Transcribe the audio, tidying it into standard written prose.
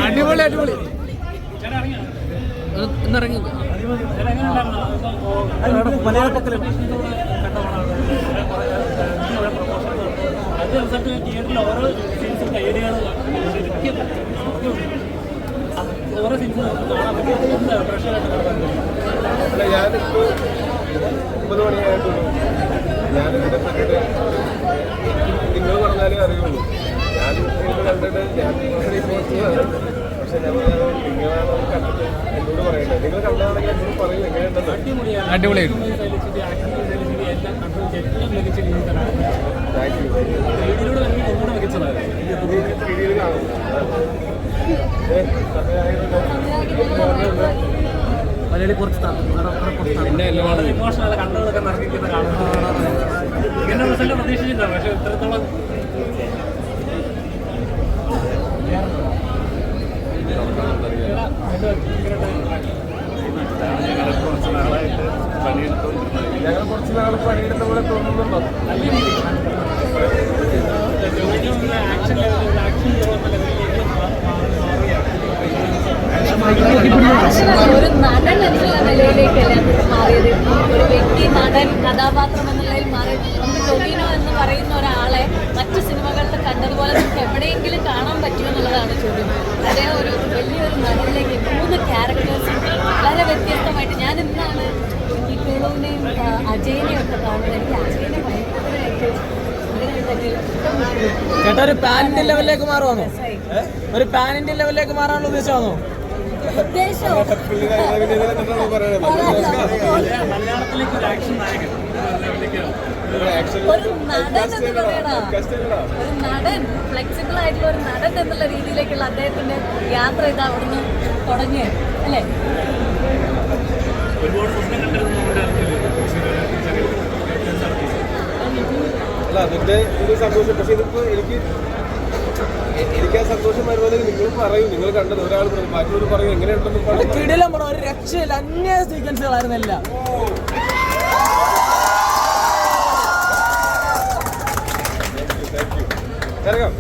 അടിപൊളി അടിപൊളി ഇന്നിറങ്ങി മലയാളത്തിലും അത് റിസൾട്ട് തിയേറ്ററിൽ ഓരോ സീൻസും കയ്യടികൾ ശരിക്കും ഓരോ സീൻസും കാണാൻ പറ്റും. അല്ല ഞാനിപ്പോൾ 9 മണിയായിട്ടുള്ളൂ. ഞാനിതിനെ പറ്റിയിട്ട് നിങ്ങൾ പറഞ്ഞാലേ അറിയുള്ളൂ. ഞാൻ കണ്ടിട്ട് ഞാൻ പക്ഷെ നിങ്ങളാണ് കണ്ടിട്ട് എന്നോട് പറയണ്ടേ. നിങ്ങൾ കണ്ടതാണെങ്കിൽ എന്നോട് പറയും എങ്ങനെയുണ്ടെന്ന്. അടിപൊളിയായിരുന്നു. Thank you. രീതിയിൽ കാണും മലയാളി കുറച്ച് ഇമോഷണൽ കണ്ണുകളൊക്കെ നിറഞ്ഞിരിക്കുന്ന കാണുന്നത് ഇങ്ങനെ റിസൾട്ട് പ്രതീക്ഷിച്ചില്ല. പക്ഷെ ഇത്രത്തോളം ഞങ്ങൾ കുറച്ച് നാൾ പണിയെടുത്ത പോലെ തോന്നുന്നുണ്ടോ? നല്ല രീതിയിൽ ആക്ഷൻ ലെവലിൽ ആക്ഷൻ ഒരു നടൻ എന്നുള്ള നിലയിലേക്കല്ല മാറിയത്. ഒരു വ്യക്തി നടൻ കഥാപാത്രം എന്നുള്ളതിൽ മാറി. നമുക്ക് ടൊവിനോ എന്ന് പറയുന്ന ഒരാളെ മറ്റു സിനിമകളിൽ കണ്ടതുപോലെ നമുക്ക് എവിടെയെങ്കിലും കാണാൻ പറ്റുമോ എന്നുള്ളതാണ് ചോദ്യം. അദ്ദേഹം ഒരു വലിയൊരു നടനിലേക്ക് 3 ക്യാരക്ടേഴ്സും വളരെ വ്യത്യസ്തമായിട്ട്. ഞാൻ ഇന്നാണ് ഈ കുളുവിനെയും അജയനെയും ഒക്കെ കാണുന്നത്. എനിക്ക് അജയനെ ഭയങ്കരമായിട്ട് ചേട്ടാ ഒരു പാനിന്റെ ലെവലിലേക്ക് മാറുവാന്നോ? ഒരു പാനിന്റെ ലെവലിലേക്ക് മാറാനുള്ള ഉദ്ദേശമാണോ? മലയാളത്തിലേക്ക് ഒരു ആക്ഷൻ നായകൻ ഒരു നടൻ ഫ്ലെക്സിബിൾ ആയിട്ടുള്ള ഒരു നടൻ എന്നുള്ള രീതിയിലേക്കുള്ള അദ്ദേഹത്തിന്റെ യാത്ര ഇത് അവിടുന്ന് തുടങ്ങിയത് അല്ലേ? ഒരുപാട് സ്വപ്നം കണ്ടിരുന്നു. അല്ല അതിന്റെ ഒരു സന്തോഷം. പക്ഷെ ഇതിപ്പോ എനിക്ക് ആ സന്തോഷം വരുന്നത് നിങ്ങൾ പറയും. നിങ്ങൾ കണ്ടത് ഒരാൾ മറ്റൊരു പറയും എങ്ങനെയുണ്ടെന്ന് കിടിലം. ഒരു രക്ഷയില്ല. അന്യ സീക്വൻസുകളായിരുന്നില്ല. ഇറങ്ങാം.